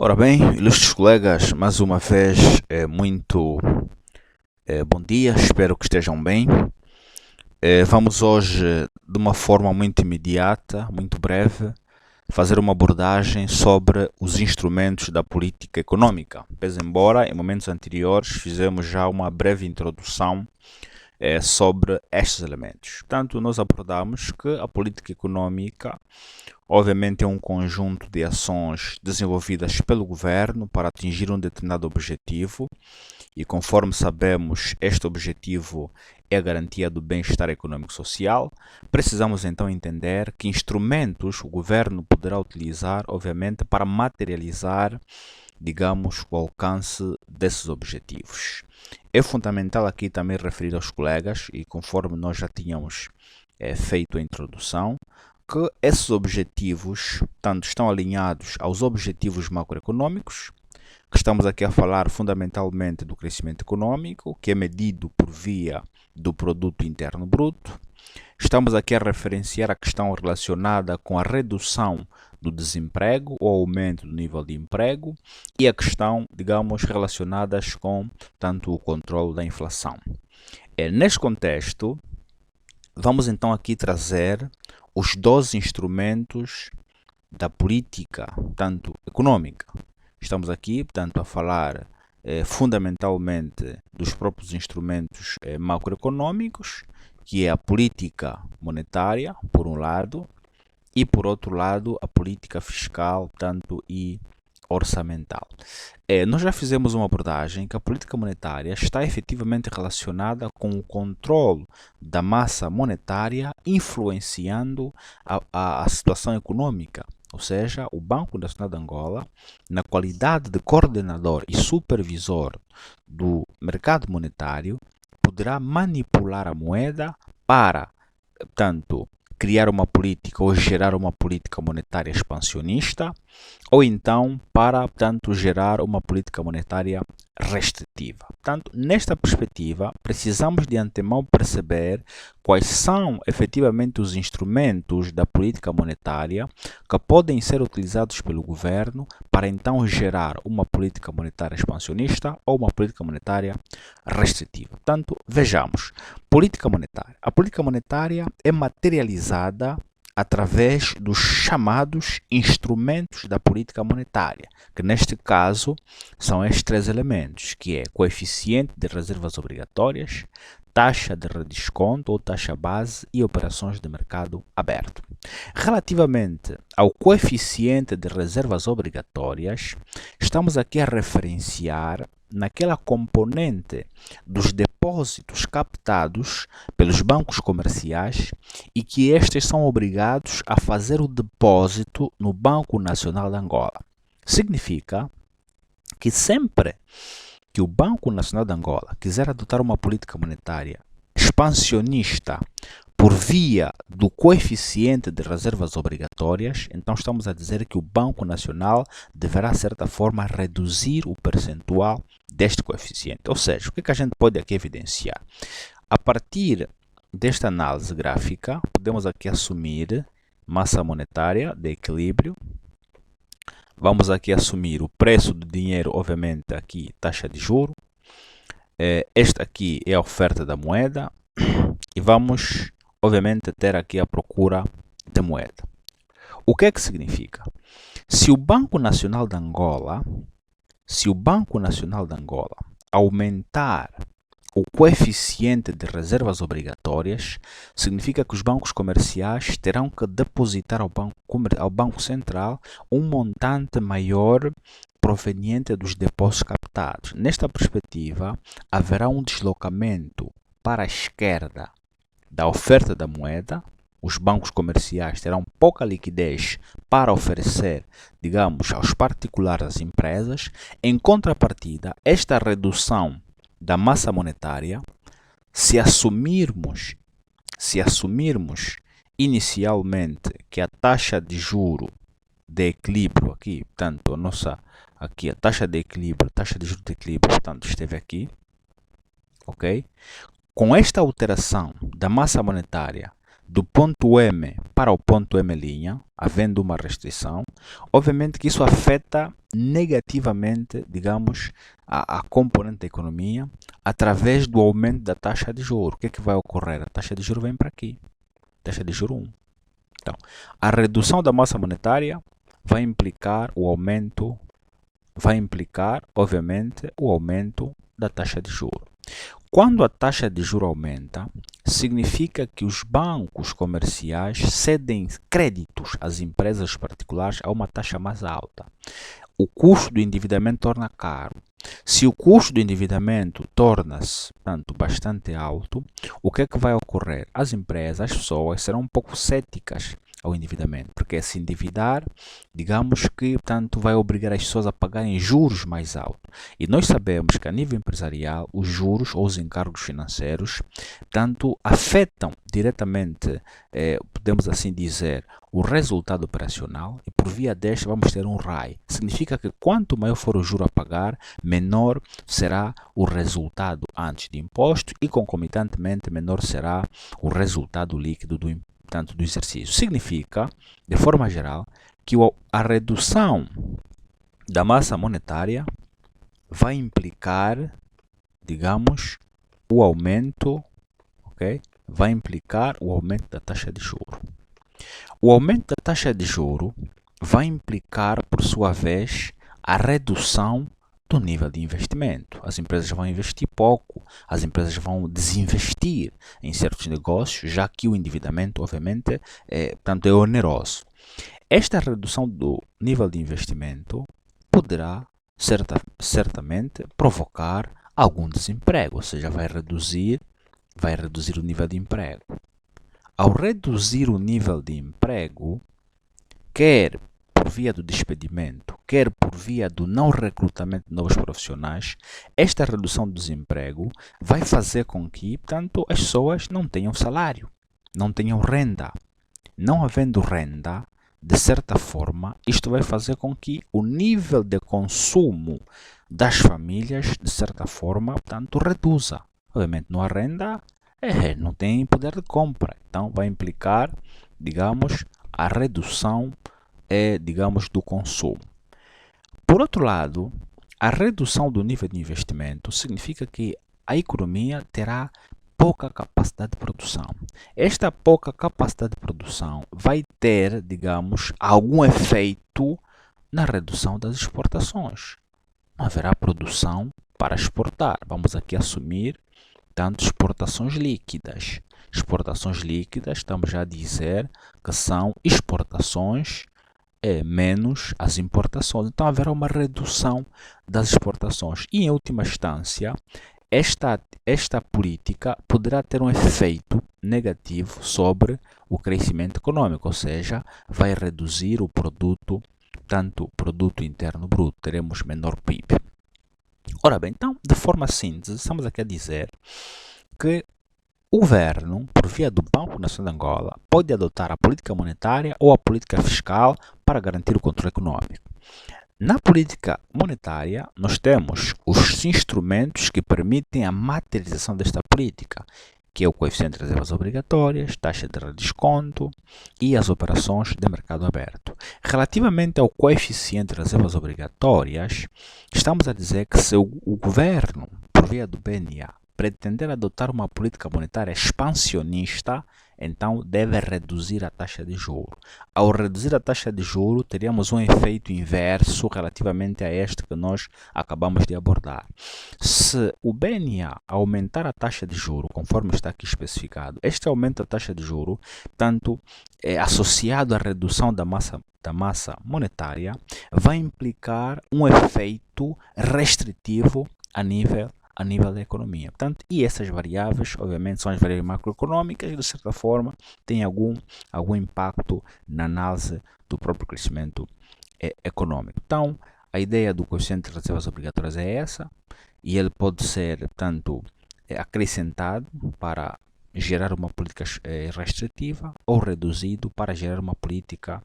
Ora bem, ilustres colegas, mais uma vez, muito bom dia, espero que estejam bem. Vamos hoje, de uma forma muito imediata, muito breve, fazer uma abordagem sobre os instrumentos da política econômica. Pese embora, em momentos anteriores, fizemos já uma breve introdução sobre estes elementos. Portanto, nós abordamos que a política econômica obviamente é um conjunto de ações desenvolvidas pelo governo para atingir um determinado objetivo e, conforme sabemos, este objetivo é a garantia do bem-estar econômico e social. Precisamos então entender que instrumentos o governo poderá utilizar, obviamente, para materializar, digamos, o alcance desses objetivos. É fundamental aqui também referir aos colegas, e conforme nós já tínhamos feito a introdução, que esses objetivos tanto estão alinhados aos objetivos macroeconômicos, que estamos aqui a falar fundamentalmente do crescimento econômico, que é medido por via do produto interno bruto. Estamos aqui a referenciar a questão relacionada com a redução do desemprego ou aumento do nível de emprego e a questão, digamos, relacionadas com tanto o controle da inflação. Neste contexto, vamos então aqui trazer os 12 instrumentos da política, tanto econômica. Estamos aqui, portanto, a falar fundamentalmente dos próprios instrumentos macroeconômicos, que é a política monetária, por um lado, e por outro lado, a política fiscal, tanto e orçamental. Nós já fizemos uma abordagem que a política monetária está efetivamente relacionada com o controle da massa monetária, influenciando a situação econômica. Ou seja, o Banco Nacional de Angola, na qualidade de coordenador e supervisor do mercado monetário, poderá manipular a moeda para, tanto criar uma política ou gerar uma política monetária expansionista, ou então para, portanto, gerar uma política monetária restritiva. Portanto, nesta perspectiva, precisamos de antemão perceber quais são efetivamente os instrumentos da política monetária que podem ser utilizados pelo governo para então gerar uma política monetária expansionista ou uma política monetária restritiva. Portanto, vejamos, política monetária. A política monetária é materializada através dos chamados instrumentos da política monetária, que neste caso são estes três elementos, que é coeficiente de reservas obrigatórias, taxa de redesconto ou taxa base e operações de mercado aberto. Relativamente ao coeficiente de reservas obrigatórias, estamos aqui a referenciar naquela componente dos depósitos captados pelos bancos comerciais e que estes são obrigados a fazer o depósito no Banco Nacional de Angola. Significa que sempre que o Banco Nacional de Angola quiser adotar uma política monetária expansionista por via do coeficiente de reservas obrigatórias, então estamos a dizer que o Banco Nacional deverá, de certa forma, reduzir o percentual deste coeficiente. Ou seja, o que a gente pode aqui evidenciar? A partir desta análise gráfica, podemos aqui assumir massa monetária de equilíbrio. Vamos aqui assumir o preço do dinheiro, obviamente aqui taxa de juro. Esta aqui é a oferta da moeda e vamos, obviamente, ter aqui a procura de moeda. O que é que significa? Se o Banco Nacional de Angola aumentar o coeficiente de reservas obrigatórias, significa que os bancos comerciais terão que depositar ao Banco Central um montante maior proveniente dos depósitos captados. Nesta perspectiva, haverá um deslocamento para a esquerda da oferta da moeda. Os bancos comerciais terão pouca liquidez para oferecer, digamos, aos particulares, às empresas. Em contrapartida, esta redução da massa monetária, se assumirmos inicialmente que a taxa de juro de equilíbrio aqui, portanto, a taxa de juro de equilíbrio, portanto, esteve aqui, ok? Com esta alteração da massa monetária do ponto M para o ponto M', havendo uma restrição, obviamente que isso afeta negativamente, digamos, a componente da economia através do aumento da taxa de juros. O que é que vai ocorrer? A taxa de juros vem para aqui, taxa de juros 1. Então, a redução da massa monetária vai implicar, obviamente, o aumento da taxa de juros. Quando a taxa de juros aumenta, significa que os bancos comerciais cedem créditos às empresas particulares a uma taxa mais alta. O custo do endividamento torna caro. Se o custo do endividamento torna-se, portanto, bastante alto, o que é que vai ocorrer? As empresas, as pessoas serão um pouco céticas ao endividamento, porque se endividar, digamos que, portanto, vai obrigar as pessoas a pagarem juros mais altos. E nós sabemos que a nível empresarial, os juros ou os encargos financeiros, portanto, afetam diretamente, podemos assim dizer, o resultado operacional, e por via deste vamos ter um RAI. Significa que quanto maior for o juro a pagar, menor será o resultado antes de imposto e concomitantemente menor será o resultado líquido do exercício. Significa, de forma geral, que a redução da massa monetária vai implicar, digamos, o aumento, ok? Vai implicar o aumento da taxa de juro. O aumento da taxa de juro vai implicar, por sua vez, a redução do nível de investimento. As empresas vão investir pouco, as empresas vão desinvestir em certos negócios, já que o endividamento, obviamente, é oneroso. Esta redução do nível de investimento poderá, certamente, provocar algum desemprego, ou seja, vai reduzir o nível de emprego. Ao reduzir o nível de emprego, quer por via do despedimento, quer por via do não recrutamento de novos profissionais, esta redução do desemprego vai fazer com que, portanto, as pessoas não tenham salário, não tenham renda. Não havendo renda, de certa forma, isto vai fazer com que o nível de consumo das famílias, de certa forma, portanto, reduza. Obviamente, não há renda, não tem poder de compra. Então, vai implicar, digamos, a redução do consumo. Por outro lado, a redução do nível de investimento significa que a economia terá pouca capacidade de produção. Esta pouca capacidade de produção vai ter, digamos, algum efeito na redução das exportações. Não haverá produção para exportar. Vamos aqui assumir, tanto exportações líquidas. Exportações líquidas, estamos já a dizer que são exportações menos as importações. Então haverá uma redução das exportações. E em última instância, esta política poderá ter um efeito negativo sobre o crescimento econômico, ou seja, vai reduzir o produto interno bruto, teremos menor PIB. Ora bem, então, de forma síntese, estamos aqui a dizer que o governo, por via do Banco Nacional de Angola, pode adotar a política monetária ou a política fiscal para garantir o controle econômico. Na política monetária, nós temos os instrumentos que permitem a materialização desta política, que é o coeficiente de reservas obrigatórias, taxa de redesconto e as operações de mercado aberto. Relativamente ao coeficiente de reservas obrigatórias, estamos a dizer que se o governo, por via do BNA, pretender adotar uma política monetária expansionista, então deve reduzir a taxa de juro. Ao reduzir a taxa de juro, teríamos um efeito inverso relativamente a este que nós acabamos de abordar. Se o BNA aumentar a taxa de juro, conforme está aqui especificado, este aumento da taxa de juro, tanto associado à redução da massa monetária, vai implicar um efeito restritivo a nível da economia. Portanto, e essas variáveis, obviamente, são as variáveis macroeconômicas e, de certa forma, têm algum impacto na análise do próprio crescimento econômico. Então, a ideia do coeficiente de reservas obrigatórias é essa, e ele pode ser, portanto, acrescentado para gerar uma política restritiva ou reduzido para gerar uma política,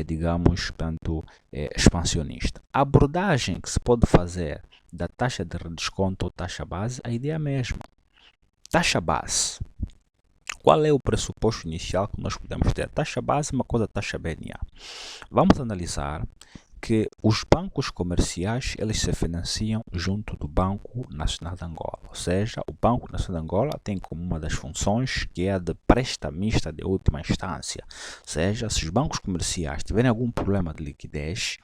digamos, portanto, expansionista. A abordagem que se pode fazer da taxa de redesconto ou taxa base, a ideia é a mesma. Taxa base. Qual é o pressuposto inicial que nós podemos ter? Taxa base, uma coisa, taxa BNA. Vamos analisar que os bancos comerciais eles se financiam junto do Banco Nacional de Angola. Ou seja, o Banco Nacional de Angola tem como uma das funções que é a de prestamista de última instância. Ou seja, se os bancos comerciais tiverem algum problema de liquidez,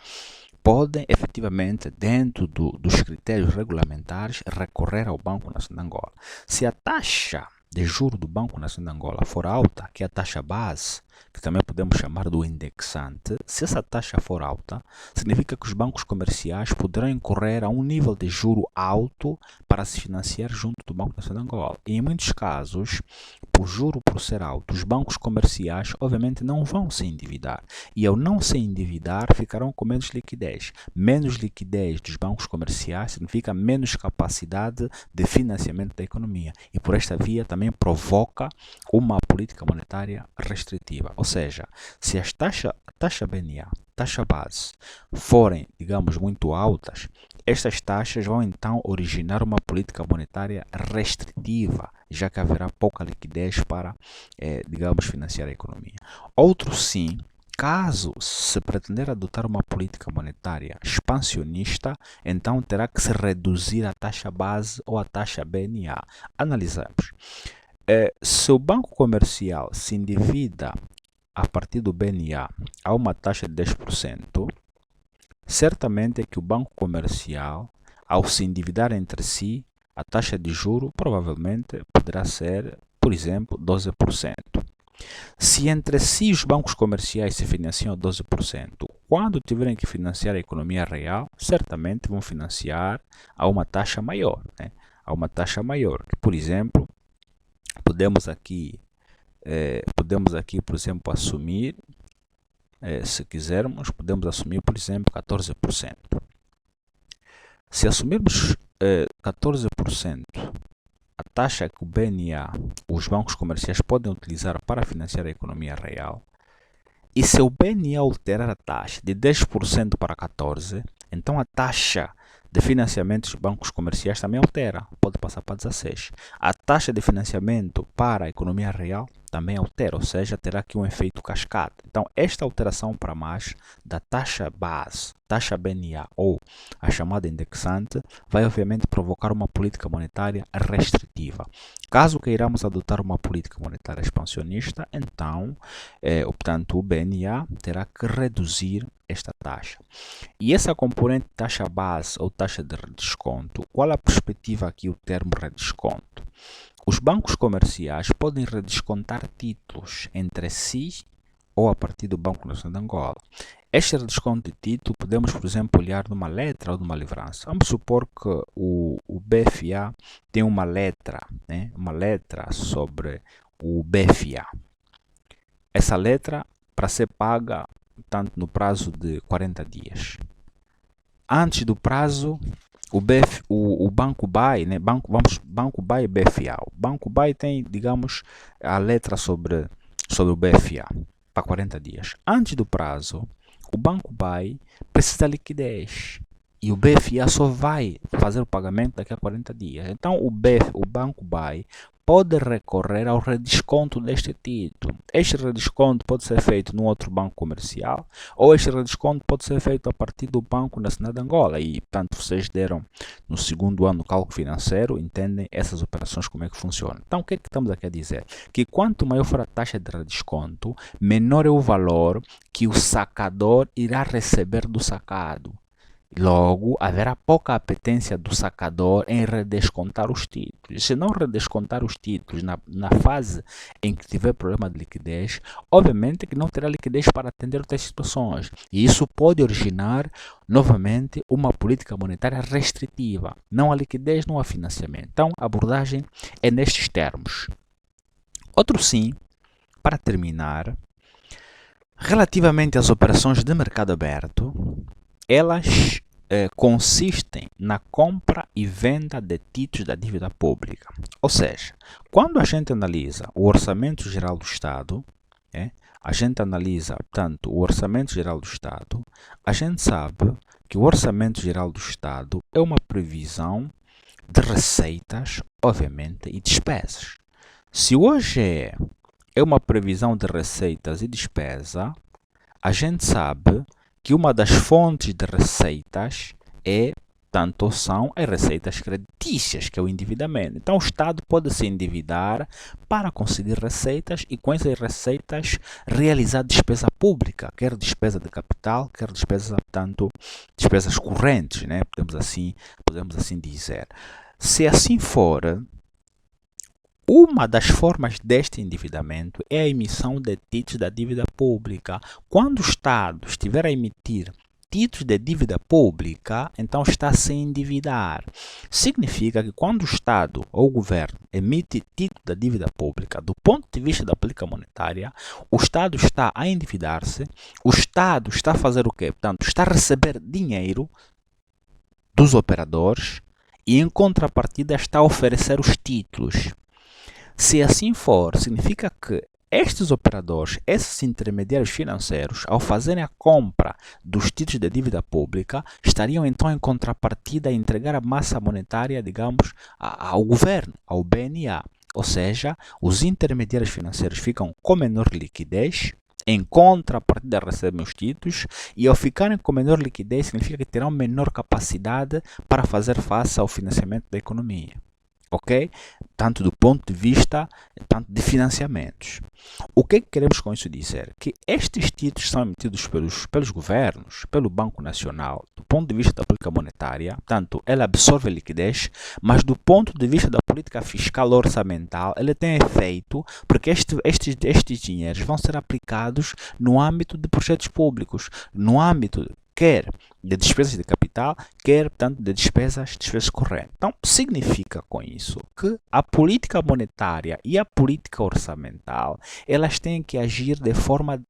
podem efetivamente, dentro dos critérios regulamentares, recorrer ao Banco Nacional de Angola. Se a taxa de juro do Banco Nacional de Angola for alta, que é a taxa base, que também podemos chamar do indexante, se essa taxa for alta, significa que os bancos comerciais poderão incorrer a um nível de juro alto para se financiar junto do Banco Nacional de Angola. E em muitos casos, por juro por ser alto, os bancos comerciais obviamente não vão se endividar. E ao não se endividar, ficarão com menos liquidez. Menos liquidez dos bancos comerciais significa menos capacidade de financiamento da economia. E por esta via também provoca uma política monetária restritiva. Ou seja, se a taxa BNA, taxa base, forem, digamos, muito altas, estas taxas vão então originar uma política monetária restritiva, já que haverá pouca liquidez para, digamos, financiar a economia. Outro sim, caso se pretender adotar uma política monetária expansionista, então terá que se reduzir a taxa base ou a taxa BNA. Analisamos. Se o banco comercial se endivida a partir do BNA a uma taxa de 10%, certamente é que o banco comercial, ao se endividar entre si, a taxa de juro provavelmente poderá ser, por exemplo, 12%. Se entre si os bancos comerciais se financiam a 12%, quando tiverem que financiar a economia real, certamente vão financiar a uma taxa maior, né? A uma taxa maior, que, por exemplo, podemos aqui, por exemplo, assumir, se quisermos, podemos assumir, por exemplo, 14%. Se assumirmos 14%, a taxa que o BNA, os bancos comerciais podem utilizar para financiar a economia real, e se o BNA alterar a taxa de 10% para 14%, então a taxa de financiamento dos bancos comerciais também altera, pode passar para 16%. A taxa de financiamento para a economia real também altera, ou seja, terá aqui um efeito cascata. Então, esta alteração para mais da taxa base, taxa BNA ou a chamada indexante, vai obviamente provocar uma política monetária restritiva. Caso queiramos adotar uma política monetária expansionista, então, portanto, o BNA terá que reduzir esta taxa. E essa componente taxa base ou taxa de redesconto, qual a perspectiva aqui o termo redesconto? Os bancos comerciais podem redescontar títulos entre si ou a partir do Banco Nacional de Angola. Este redesconto de título podemos, por exemplo, olhar numa letra ou numa livrança. Vamos supor que o BFA tem uma letra, né? Uma letra sobre o BFA. Essa letra, para ser paga, tanto no prazo de 40 dias. Antes do prazo, o Banco BAE, né? Banco BAE e BFA. O Banco BAE tem, digamos, a letra sobre o BFA para 40 dias. Antes do prazo, o Banco BAE precisa de liquidez. E o BFA só vai fazer o pagamento daqui a 40 dias. Então, o Banco BAE pode recorrer ao redesconto deste título. Este redesconto pode ser feito num outro banco comercial ou este redesconto pode ser feito a partir do Banco Nacional de Angola. E, portanto, vocês deram no segundo ano do cálculo financeiro, entendem essas operações como é que funcionam. Então, o que é que estamos aqui a dizer? Que quanto maior for a taxa de redesconto, menor é o valor que o sacador irá receber do sacado. Logo, haverá pouca apetência do sacador em redescontar os títulos. Se não redescontar os títulos na fase em que tiver problema de liquidez, obviamente que não terá liquidez para atender outras situações. E isso pode originar, novamente, uma política monetária restritiva. Não há liquidez, não há financiamento. Então, a abordagem é nestes termos. Outro sim, para terminar, relativamente às operações de mercado aberto, elas consistem na compra e venda de títulos da dívida pública. Ou seja, quando a gente analisa o Orçamento Geral do Estado, a gente analisa, portanto, o Orçamento Geral do Estado, a gente sabe que o Orçamento Geral do Estado é uma previsão de receitas, obviamente, e despesas. Se hoje é uma previsão de receitas e despesa, a gente sabe que uma das fontes de receitas são as receitas creditícias, que é o endividamento. Então, o Estado pode se endividar para conseguir receitas e, com essas receitas, realizar despesa pública, quer despesa de capital, quer despesas correntes, né? Podemos assim dizer. Se assim for, uma das formas deste endividamento é a emissão de títulos da dívida pública. Quando o Estado estiver a emitir títulos de dívida pública, então está a se endividar. Significa que quando o Estado ou o governo emite título da dívida pública, do ponto de vista da política monetária, o Estado está a endividar-se, o Estado está a fazer o quê? Portanto, está a receber dinheiro dos operadores e, em contrapartida, está a oferecer os títulos. Se assim for, significa que estes operadores, esses intermediários financeiros, ao fazerem a compra dos títulos de dívida pública, estariam então em contrapartida a entregar a massa monetária, digamos, ao governo, ao BNA. Ou seja, os intermediários financeiros ficam com menor liquidez, em contrapartida recebem os títulos, e ao ficarem com menor liquidez, significa que terão menor capacidade para fazer face ao financiamento da economia. Ok? Tanto do ponto de vista de financiamentos. O que queremos com isso dizer? Que estes títulos são emitidos pelos governos, pelo Banco Nacional, do ponto de vista da política monetária, tanto ela absorve liquidez, mas do ponto de vista da política fiscal orçamental, ele tem efeito porque estes dinheiros vão ser aplicados no âmbito de projetos públicos, no âmbito quer de despesas de capital, quer, portanto, de despesas correntes. Então, significa com isso que a política monetária e a política orçamental, elas têm que agir de forma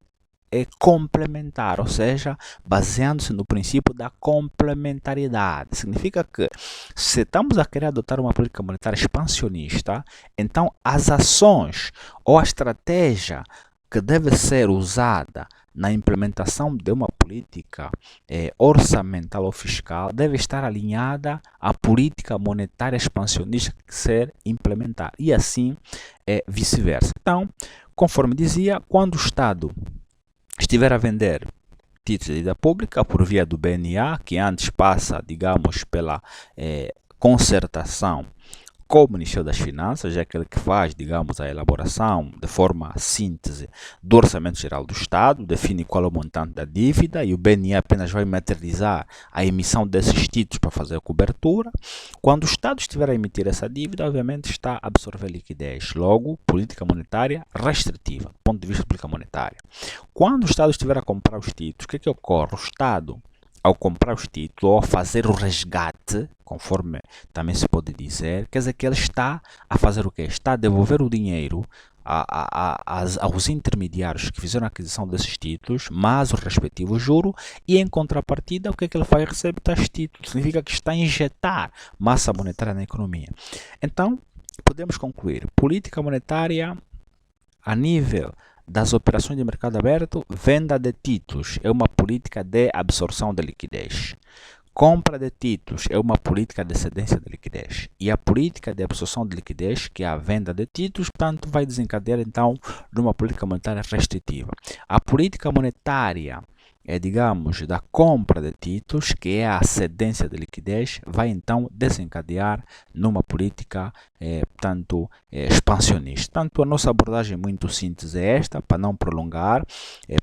complementar, ou seja, baseando-se no princípio da complementariedade. Significa que se estamos a querer adotar uma política monetária expansionista, então as ações ou a estratégia que deve ser usada na implementação de uma política orçamental ou fiscal deve estar alinhada à política monetária expansionista que ser implementada e assim vice-versa. Então, conforme dizia, quando o Estado estiver a vender títulos de dívida pública por via do BNA, que antes passa, digamos, pela concertação com o Ministério das Finanças, é aquele que faz, digamos, a elaboração de forma síntese do Orçamento Geral do Estado, define qual é o montante da dívida e o BNE apenas vai materializar a emissão desses títulos para fazer a cobertura. Quando o Estado estiver a emitir essa dívida, obviamente está a absorver liquidez. Logo, política monetária restritiva, do ponto de vista da política monetária. Quando o Estado estiver a comprar os títulos, o que ocorre? O Estado, ao comprar os títulos ou fazer o resgate, conforme também se pode dizer, quer dizer que ele está a fazer o quê? Está a devolver o dinheiro aos intermediários que fizeram a aquisição desses títulos, mais o respectivo juro, e em contrapartida, o que ele vai receber tais títulos? Significa que está a injetar massa monetária na economia. Então, podemos concluir, política monetária a nível das operações de mercado aberto, venda de títulos é uma política de absorção de liquidez. Compra de títulos é uma política de cedência de liquidez. E a política de absorção de liquidez, que é a venda de títulos, portanto, vai desencadear, então, numa política monetária restritiva. A política monetária digamos, da compra de títulos, que é a cedência de liquidez, vai então desencadear numa política, expansionista. Portanto, a nossa abordagem muito síntese é esta, para não prolongar,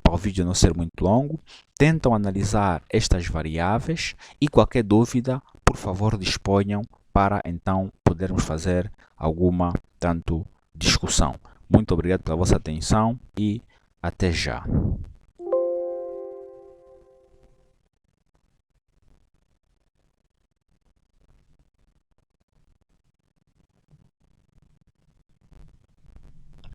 para o vídeo não ser muito longo. Tentam analisar estas variáveis e qualquer dúvida, por favor, disponham para então podermos fazer alguma, discussão. Muito obrigado pela vossa atenção e até já.